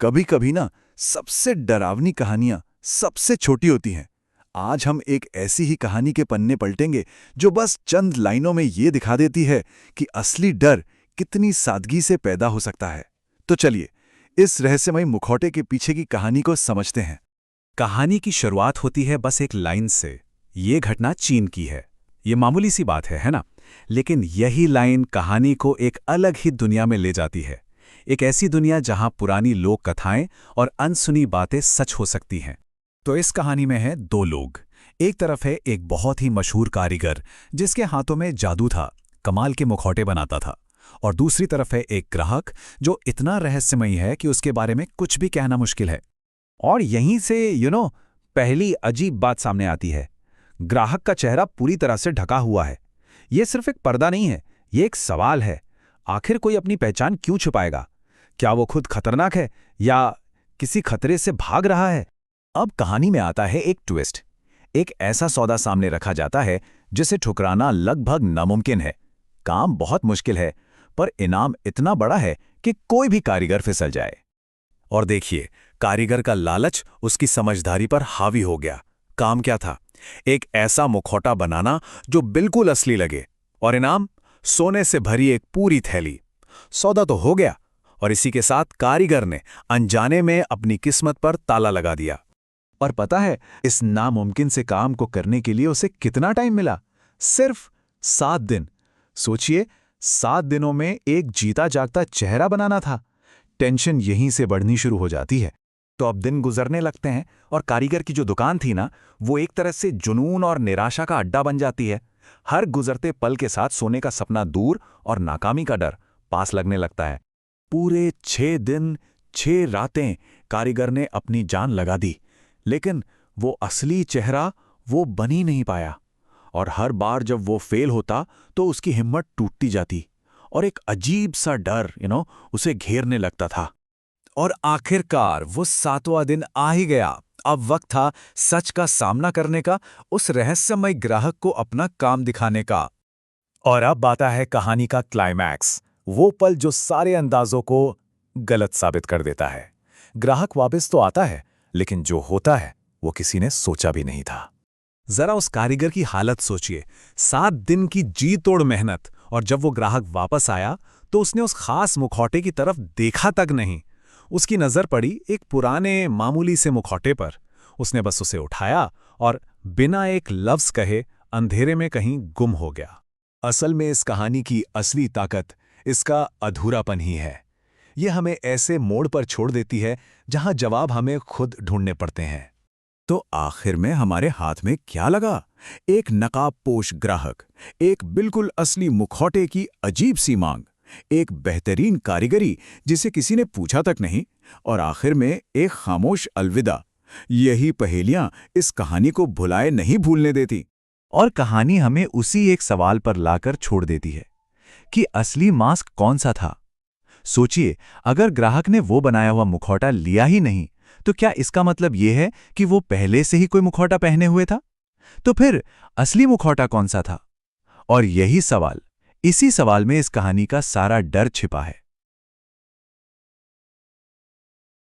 कभी कभी ना सबसे डरावनी कहानियां सबसे छोटी होती हैं। आज हम एक ऐसी ही कहानी के पन्ने पलटेंगे जो बस चंद लाइनों में ये दिखा देती है कि असली डर कितनी सादगी से पैदा हो सकता है। तो चलिए इस रहस्यमय मुखौटे के पीछे की कहानी को समझते हैं। कहानी की शुरुआत होती है बस एक लाइन से। ये घटना चीन की है। ये मामूली सी बात है ना? लेकिन यही लाइन कहानी को एक अलग ही दुनिया में ले जाती है। एक ऐसी दुनिया जहां पुरानी लोक कथाएं और अनसुनी बातें सच हो सकती हैं। तो इस कहानी में है दो लोग। एक तरफ है एक बहुत ही मशहूर कारीगर जिसके हाथों में जादू था, कमाल के मुखौटे बनाता था। और दूसरी तरफ है एक ग्राहक जो इतना रहस्यमयी है कि उसके बारे में कुछ भी कहना मुश्किल है। और यहीं से पहली अजीब बात सामने आती है। ग्राहक का चेहरा पूरी तरह से ढका हुआ है। ये सिर्फ एक पर्दा नहीं है, ये एक सवाल है। आखिर कोई अपनी पहचान क्यों छुपाएगा? क्या वो खुद खतरनाक है या किसी खतरे से भाग रहा है? अब कहानी में आता है एक ट्विस्ट। एक ऐसा सौदा सामने रखा जाता है जिसे ठुकराना लगभग नामुमकिन है। काम बहुत मुश्किल है, पर इनाम इतना बड़ा है कि कोई भी कारीगर फिसल जाए। और देखिए, कारीगर का लालच उसकी समझदारी पर हावी हो गया। काम क्या था? एक ऐसा मुखौटा बनाना जो बिल्कुल असली लगे, और इनाम सोने से भरी एक पूरी थैली। सौदा तो हो गया, और इसी के साथ कारीगर ने अनजाने में अपनी किस्मत पर ताला लगा दिया। और पता है इस नामुमकिन से काम को करने के लिए उसे कितना टाइम मिला? सिर्फ 7 दिन। सोचिए, 7 दिनों में एक जीता जागता चेहरा बनाना था। टेंशन यहीं से बढ़नी शुरू हो जाती है। तो अब दिन गुजरने लगते हैं और कारीगर की जो दुकान थी ना, वो एक तरह से जुनून और निराशा का अड्डा बन जाती है। हर गुजरते पल के साथ सोने का सपना दूर और नाकामी का डर पास लगने लगता है। पूरे 6 दिन 6 रातें कारीगर ने अपनी जान लगा दी, लेकिन वो असली चेहरा वो बन ही नहीं पाया। और हर बार जब वो फेल होता तो उसकी हिम्मत टूटती जाती और एक अजीब सा डर उसे घेरने लगता था। और आखिरकार वो 7वां दिन आ ही गया। अब वक्त था सच का सामना करने का, उस रहस्यमय ग्राहक को अपना काम दिखाने का। और अब आता है कहानी का क्लाइमैक्स, वो पल जो सारे अंदाजों को गलत साबित कर देता है। ग्राहक वापस तो आता है, लेकिन जो होता है वो किसी ने सोचा भी नहीं था। जरा उस कारीगर की हालत सोचिए। 7 दिन की जी तोड़ मेहनत, और जब वो ग्राहक वापस आया तो उसने उस खास मुखौटे की तरफ देखा तक नहीं। उसकी नजर पड़ी एक पुराने मामूली से मुखौटे पर। उसने बस उसे उठाया और बिना एक लफ्ज कहे अंधेरे में कहीं गुम हो गया। असल में इस कहानी की असली ताकत इसका अधूरापन ही है। यह हमें ऐसे मोड़ पर छोड़ देती है जहां जवाब हमें खुद ढूंढने पड़ते हैं। तो आखिर में हमारे हाथ में क्या लगा? एक नकाबपोश ग्राहक, एक बिल्कुल असली मुखौटे की अजीब सी मांग, एक बेहतरीन कारीगरी जिसे किसी ने पूछा तक नहीं, और आखिर में एक खामोश अलविदा। यही पहेलियां इस कहानी को भुलाए नहीं भूलने देती। और कहानी हमें उसी एक सवाल पर लाकर छोड़ देती है कि असली मास्क कौन सा था। सोचिए, अगर ग्राहक ने वो बनाया हुआ मुखौटा लिया ही नहीं, तो क्या इसका मतलब यह है कि वो पहले से ही कोई मुखौटा पहने हुए था? तो फिर असली मुखौटा कौन सा था? और यही सवाल, इसी सवाल में इस कहानी का सारा डर छिपा है।